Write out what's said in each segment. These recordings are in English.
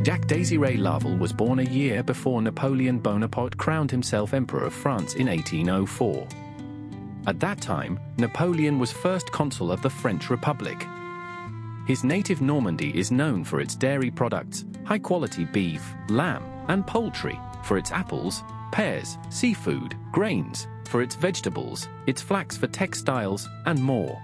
Jacques Désiré Laval was born a year before Napoleon Bonaparte crowned himself Emperor of France in 1804. At that time, Napoleon was first consul of the French Republic. His native Normandy is known for its dairy products, high-quality beef, lamb, and poultry, for its apples, pears, seafood, grains, for its vegetables, its flax for textiles, and more.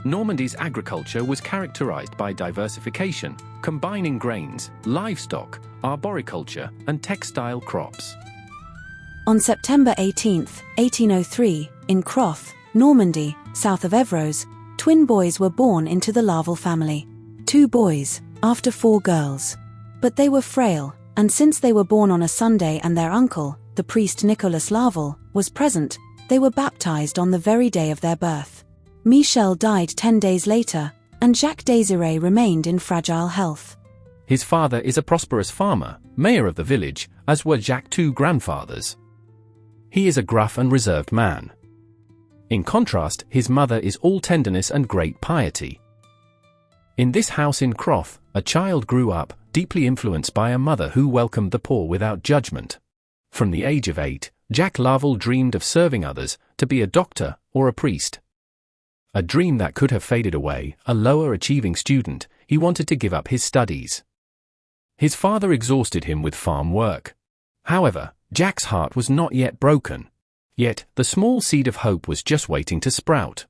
Normandy's agriculture was characterized by diversification, combining grains, livestock, arboriculture, and textile crops. On September 18, 1803, in Croth, Normandy, south of Evros, twin boys were born into the Laval family. 2 boys, after 4 girls. But they were frail, and since they were born on a Sunday and their uncle, the priest Nicolas Laval, was present, they were baptized on the very day of their birth. Michel died 10 days later, and Jacques Désiré remained in fragile health. His father is a prosperous farmer, mayor of the village, as were Jacques' 2 grandfathers. He is a gruff and reserved man. In contrast, his mother is all tenderness and great piety. In this house in Croth, a child grew up, deeply influenced by a mother who welcomed the poor without judgment. From the age of 8, Jacques Laval dreamed of serving others, to be a doctor or a priest. A dream that could have faded away. A lower-achieving student, he wanted to give up his studies. His father exhausted him with farm work. However, Jacques' heart was not yet broken. Yet, the small seed of hope was just waiting to sprout.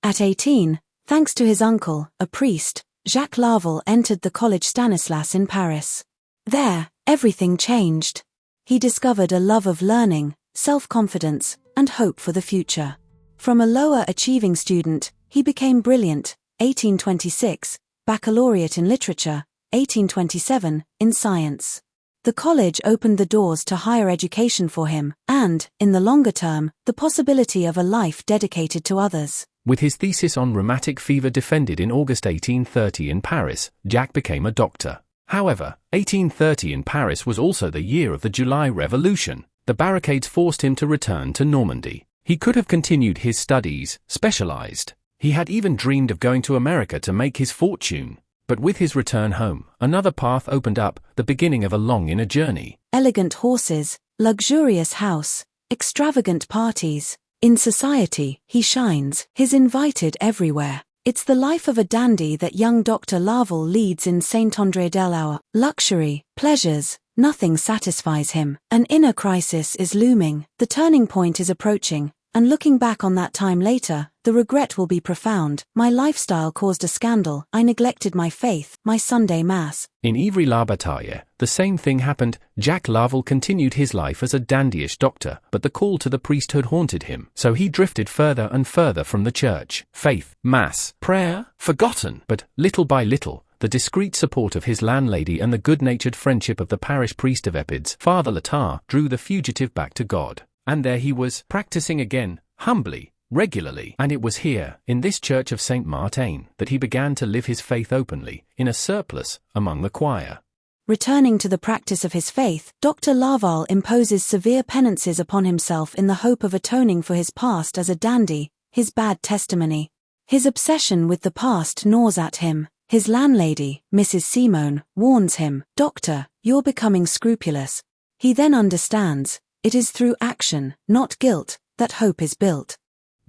At 18, thanks to his uncle, a priest, Jacques Laval entered the Collège Stanislas in Paris. There, everything changed. He discovered a love of learning, self-confidence, and hope for the future. From a lower-achieving student, he became brilliant, 1826, baccalaureate in literature, 1827, in science. The college opened the doors to higher education for him, and, in the longer term, the possibility of a life dedicated to others. With his thesis on rheumatic fever defended in August 1830 in Paris, Jacques became a doctor. However, 1830 in Paris was also the year of the July Revolution. The barricades forced him to return to Normandy. He could have continued his studies, specialized. He had even dreamed of going to America to make his fortune. But with his return home, another path opened up, the beginning of a long inner journey. Elegant horses, luxurious house, extravagant parties. In society, he shines. He's invited everywhere. It's the life of a dandy that young Dr. Laval leads in Saint-André-de-Loire. Luxury, pleasures, nothing satisfies him. An inner crisis is looming. The turning point is approaching. And looking back on that time later, the regret will be profound. My lifestyle caused a scandal. I neglected my faith, my Sunday Mass. In Ivry-la-Bataille, the same thing happened. Jacques Laval continued his life as a dandyish doctor, but the call to the priesthood haunted him. So he drifted further and further from the church. Faith, Mass, prayer, forgotten. But, little by little, the discreet support of his landlady and the good-natured friendship of the parish priest of Epids, Father Letard, drew the fugitive back to God. And there he was, practicing again, humbly, regularly. And it was here, in this church of Saint Martin, that he began to live his faith openly, in a surplice, among the choir. Returning to the practice of his faith, Dr. Laval imposes severe penances upon himself in the hope of atoning for his past as a dandy, his bad testimony. His obsession with the past gnaws at him. His landlady, Mrs. Simone, warns him, "Doctor, you're becoming scrupulous." He then understands. It is through action, not guilt, that hope is built.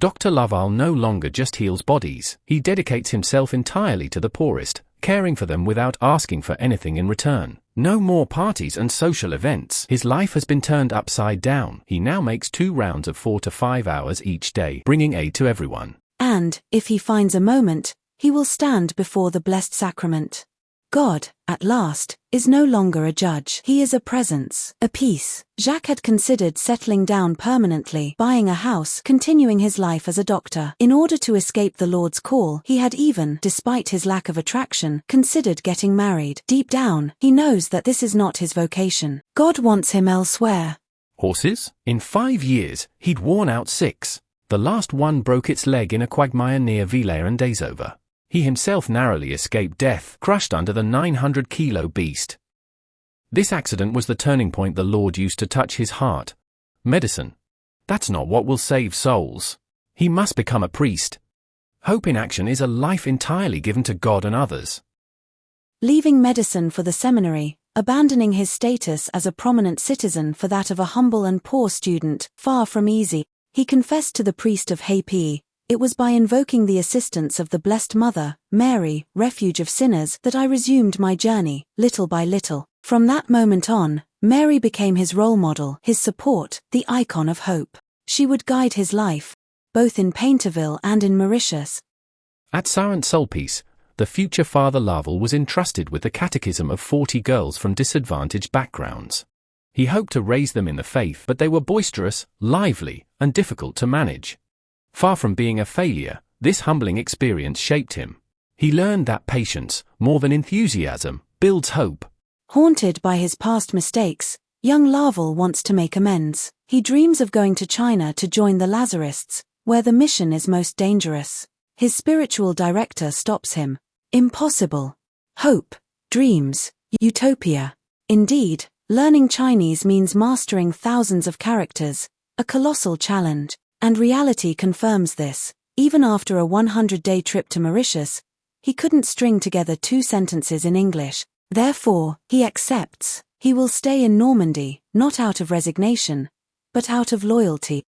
Dr. Laval no longer just heals bodies. He dedicates himself entirely to the poorest, caring for them without asking for anything in return. No more parties and social events. His life has been turned upside down. He now makes 2 rounds of 4 to 5 hours each day, bringing aid to everyone. And, if he finds a moment, he will stand before the Blessed Sacrament. God, at last, is no longer a judge. He is a presence, a peace. Jacques had considered settling down permanently, buying a house, continuing his life as a doctor. In order to escape the Lord's call, he had even, despite his lack of attraction, considered getting married. Deep down, he knows that this is not his vocation. God wants him elsewhere. Horses? In 5 years, he'd worn out 6. The last one broke its leg in a quagmire near Villers-en-Désover. He himself narrowly escaped death, crushed under the 900-kilo beast. This accident was the turning point the Lord used to touch his heart. Medicine. That's not what will save souls. He must become a priest. Hope in action is a life entirely given to God and others. leaving medicine for the seminary, abandoning his status as a prominent citizen for that of a humble and poor student, far from easy. He confessed to the priest of Hope, "It was by invoking the assistance of the Blessed Mother, Mary, refuge of sinners, that I resumed my journey, little by little." From that moment on, Mary became his role model, his support, the icon of hope. She would guide his life, both in Pinterville and in Mauritius. At Saint-Sulpice, the future Father Laval was entrusted with the catechism of 40 girls from disadvantaged backgrounds. He hoped to raise them in the faith, but they were boisterous, lively, and difficult to manage. Far from being a failure, this humbling experience shaped him. He learned that patience, more than enthusiasm, builds hope. Haunted by his past mistakes, young Laval wants to make amends. He dreams of going to China to join the Lazarists, where the mission is most dangerous. His spiritual director stops him. Impossible. Hope, dreams, utopia. Indeed, learning Chinese means mastering thousands of characters, a colossal challenge, and reality confirms this. Even after a 100-day trip to Mauritius, he couldn't string together 2 sentences in English. Therefore, he accepts. He will stay in Normandy, not out of resignation, but out of loyalty.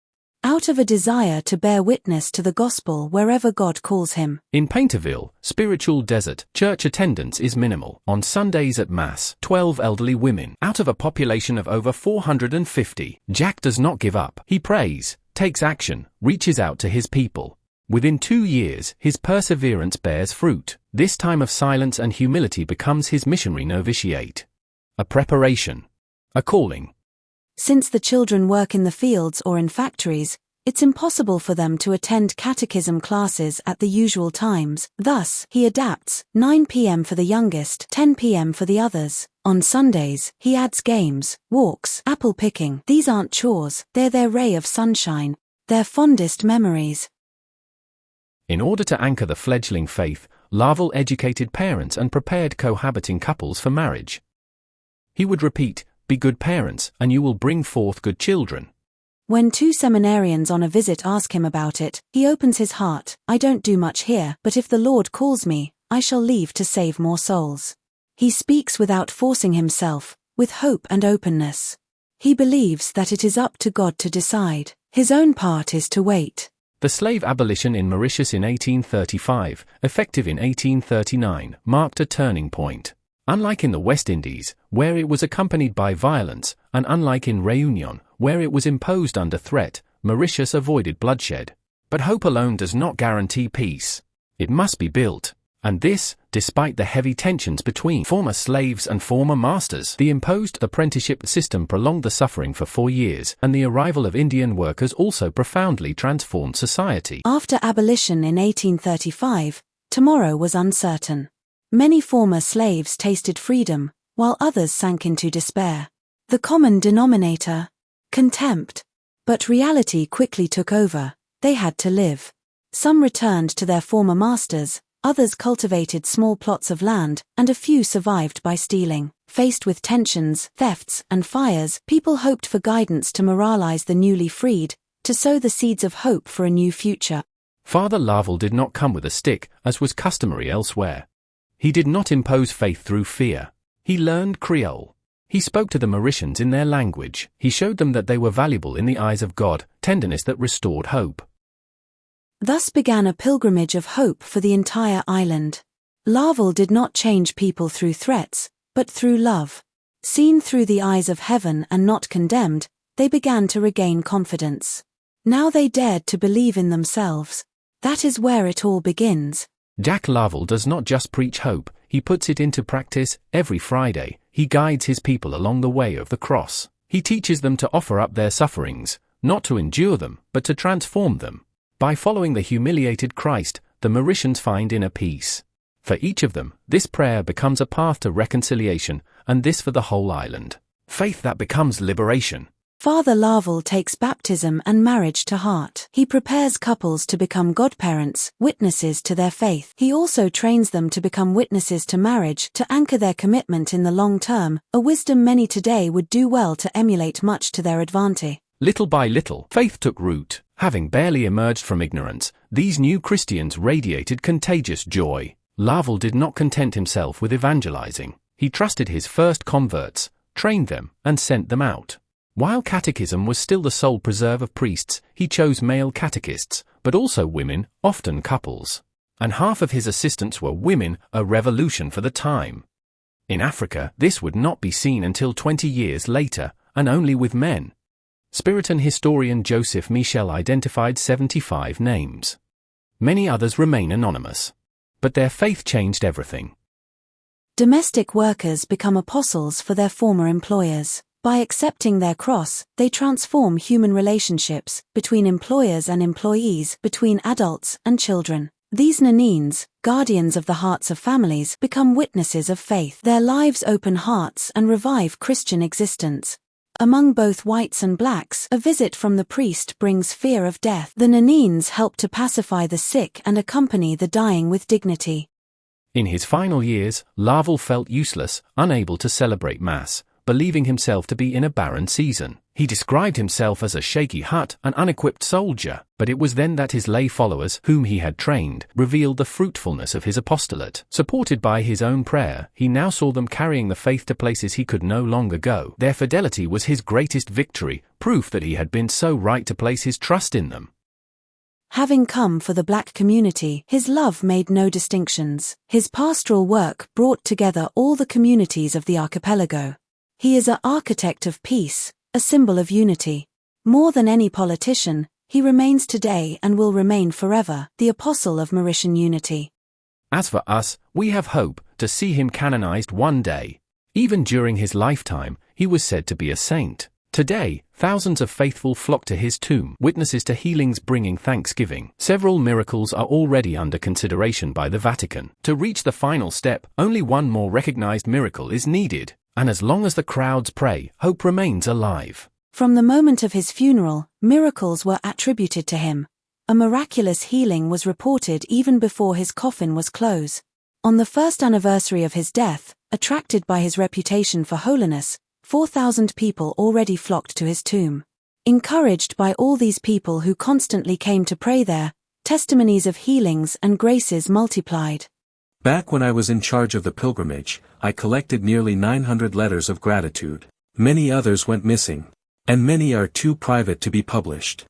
Out of a desire to bear witness to the gospel wherever God calls him. In Pinterville, spiritual desert, church attendance is minimal. On Sundays at Mass, 12 elderly women, out of a population of over 450. Jacques does not give up. He prays, takes action, reaches out to his people. Within 2 years, his perseverance bears fruit. This time of silence and humility becomes his missionary novitiate. A preparation. A calling. Since the children work in the fields or in factories, it's impossible for them to attend catechism classes at the usual times. Thus, he adapts, 9 p.m. for the youngest, 10 p.m. for the others. On Sundays, he adds games, walks, apple picking. These aren't chores, they're their ray of sunshine, their fondest memories. In order to anchor the fledgling faith, Laval educated parents and prepared cohabiting couples for marriage. He would repeat, "Be good parents, and you will bring forth good children." When 2 seminarians on a visit ask him about it, he opens his heart. "I don't do much here, but if the Lord calls me, I shall leave to save more souls." He speaks without forcing himself, with hope and openness. He believes that it is up to God to decide. His own part is to wait. The slave abolition in Mauritius in 1835, effective in 1839, marked a turning point. Unlike in the West Indies, where it was accompanied by violence, and unlike in Réunion, where it was imposed under threat, Mauritius avoided bloodshed. But hope alone does not guarantee peace. It must be built. And this, despite the heavy tensions between former slaves and former masters. The imposed apprenticeship system prolonged the suffering for 4 years, and the arrival of Indian workers also profoundly transformed society. After abolition in 1835, tomorrow was uncertain. Many former slaves tasted freedom, while others sank into despair. The common denominator? Contempt. But reality quickly took over. They had to live. Some returned to their former masters, others cultivated small plots of land, and a few survived by stealing. Faced with tensions, thefts, and fires, people hoped for guidance to moralize the newly freed, to sow the seeds of hope for a new future. Father Laval did not come with a stick, as was customary elsewhere. He did not impose faith through fear. He learned Creole. He spoke to the Mauritians in their language. He showed them that they were valuable in the eyes of God, tenderness that restored hope. Thus began a pilgrimage of hope for the entire island. Laval did not change people through threats, but through love. Seen through the eyes of heaven and not condemned, they began to regain confidence. Now they dared to believe in themselves. That is where it all begins. Jacques Laval does not just preach hope, he puts it into practice. Every Friday, he guides his people along the way of the cross. He teaches them to offer up their sufferings, not to endure them, but to transform them. By following the humiliated Christ, the Mauritians find inner peace. For each of them, this prayer becomes a path to reconciliation, and this for the whole island. Faith that becomes liberation. Father Laval takes baptism and marriage to heart. He prepares couples to become godparents, witnesses to their faith. He also trains them to become witnesses to marriage, to anchor their commitment in the long term, a wisdom many today would do well to emulate, much to their advantage. Little by little, faith took root. Having barely emerged from ignorance, these new Christians radiated contagious joy. Laval did not content himself with evangelizing. He trusted his first converts, trained them, and sent them out. While catechism was still the sole preserve of priests, he chose male catechists, but also women, often couples. And half of his assistants were women, a revolution for the time. In Africa, this would not be seen until 20 years later, and only with men. Spiritan historian Jean-Michel identified 75 names. Many others remain anonymous. But their faith changed everything. Domestic workers become apostles for their former employers. By accepting their cross, they transform human relationships between employers and employees, between adults and children. These nanines, guardians of the hearts of families, become witnesses of faith. Their lives open hearts and revive Christian existence. Among both whites and blacks, a visit from the priest brings fear of death. The nanines help to pacify the sick and accompany the dying with dignity. In his final years, Laval felt useless, unable to celebrate Mass, believing himself to be in a barren season. He described himself as a shaky hut, an unequipped soldier, but it was then that his lay followers, whom he had trained, revealed the fruitfulness of his apostolate. Supported by his own prayer, he now saw them carrying the faith to places he could no longer go. Their fidelity was his greatest victory, proof that he had been so right to place his trust in them. Having come for the black community, his love made no distinctions. His pastoral work brought together all the communities of the archipelago. He is an architect of peace, a symbol of unity. More than any politician, he remains today and will remain forever, the Apostle of Mauritian Unity. As for us, we have hope to see him canonized one day. Even during his lifetime, he was said to be a saint. Today, thousands of faithful flock to his tomb, witnesses to healings bringing thanksgiving. Several miracles are already under consideration by the Vatican. To reach the final step, only one more recognized miracle is needed. And as long as the crowds pray, hope remains alive. From the moment of his funeral, miracles were attributed to him. A miraculous healing was reported even before his coffin was closed. On the first anniversary of his death, attracted by his reputation for holiness, 4,000 people already flocked to his tomb. Encouraged by all these people who constantly came to pray there, testimonies of healings and graces multiplied. Back when I was in charge of the pilgrimage, I collected nearly 900 letters of gratitude. Many others went missing. And many are too private to be published.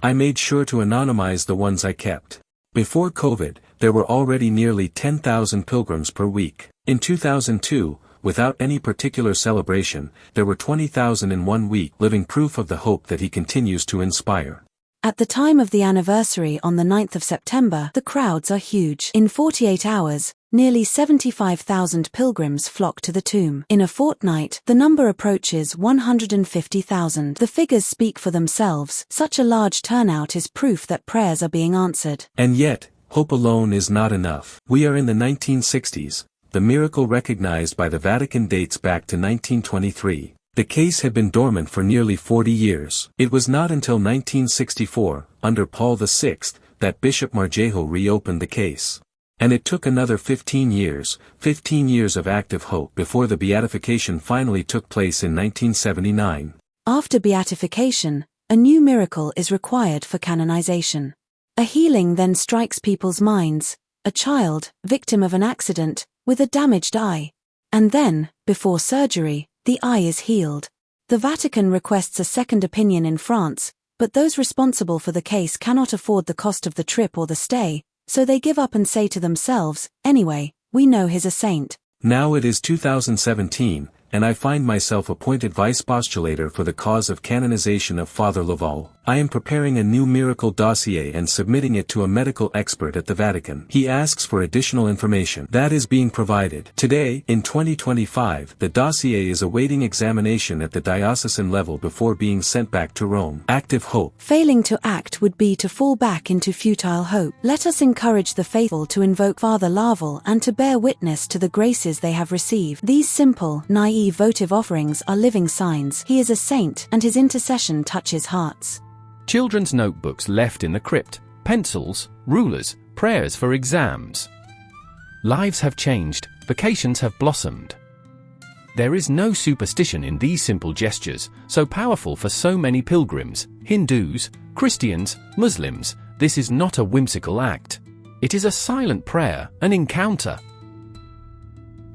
I made sure to anonymize the ones I kept. Before COVID, there were already nearly 10,000 pilgrims per week. In 2002, without any particular celebration, there were 20,000 in 1 week, living proof of the hope that he continues to inspire. At the time of the anniversary on the 9th of September, the crowds are huge. In 48 hours, nearly 75,000 pilgrims flock to the tomb. In a fortnight, the number approaches 150,000. The figures speak for themselves. Such a large turnout is proof that prayers are being answered. And yet, hope alone is not enough. We are in the 1960s. The miracle recognized by the Vatican dates back to 1923. The case had been dormant for nearly 40 years. It was not until 1964, under Paul VI, that Bishop Marjejo reopened the case. And it took another 15 years of active hope before the beatification finally took place in 1979. After beatification, a new miracle is required for canonization. A healing then strikes people's minds, a child, victim of an accident, with a damaged eye. And then, before surgery, the eye is healed. The Vatican requests a second opinion in France, but those responsible for the case cannot afford the cost of the trip or the stay, so they give up and say to themselves, anyway, we know he's a saint. Now it is 2017, and I find myself appointed Vice-Postulator for the cause of canonization of Father Laval. I am preparing a new miracle dossier and submitting it to a medical expert at the Vatican. He asks for additional information. That is being provided. Today, in 2025, the dossier is awaiting examination at the diocesan level before being sent back to Rome. Active hope. Failing to act would be to fall back into futile hope. Let us encourage the faithful to invoke Father Laval and to bear witness to the graces they have received. These simple, naive votive offerings are living signs. He is a saint, and his intercession touches hearts. Children's notebooks left in the crypt, pencils, rulers, prayers for exams. Lives have changed, vocations have blossomed. There is no superstition in these simple gestures, so powerful for so many pilgrims, Hindus, Christians, Muslims. This is not a whimsical act. It is a silent prayer, an encounter.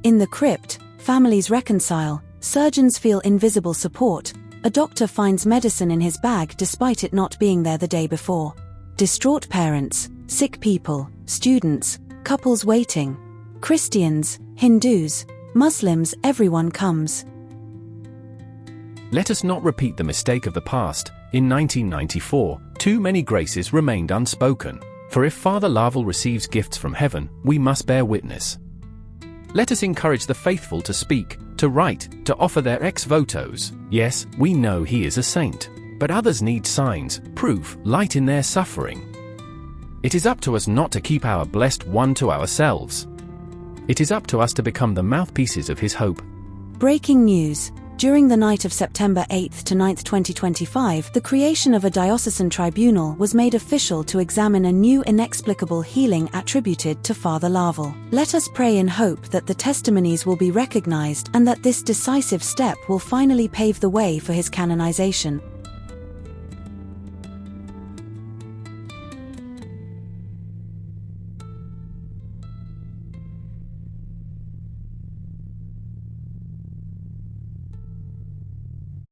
In the crypt, families reconcile, surgeons feel invisible support, a doctor finds medicine in his bag despite it not being there the day before. Distraught parents, sick people, students, couples waiting. Christians, Hindus, Muslims, everyone comes. Let us not repeat the mistake of the past. In 1994, too many graces remained unspoken. For if Father Laval receives gifts from heaven, we must bear witness. Let us encourage the faithful to speak, to write, to offer their ex votos. Yes, we know he is a saint, but others need signs, proof, light in their suffering. It is up to us not to keep our blessed one to ourselves. It is up to us to become the mouthpieces of his hope. Breaking news. During the night of September 8 to 9, 2025, the creation of a diocesan tribunal was made official to examine a new inexplicable healing attributed to Father Laval. Let us pray in hope that the testimonies will be recognized and that this decisive step will finally pave the way for his canonization.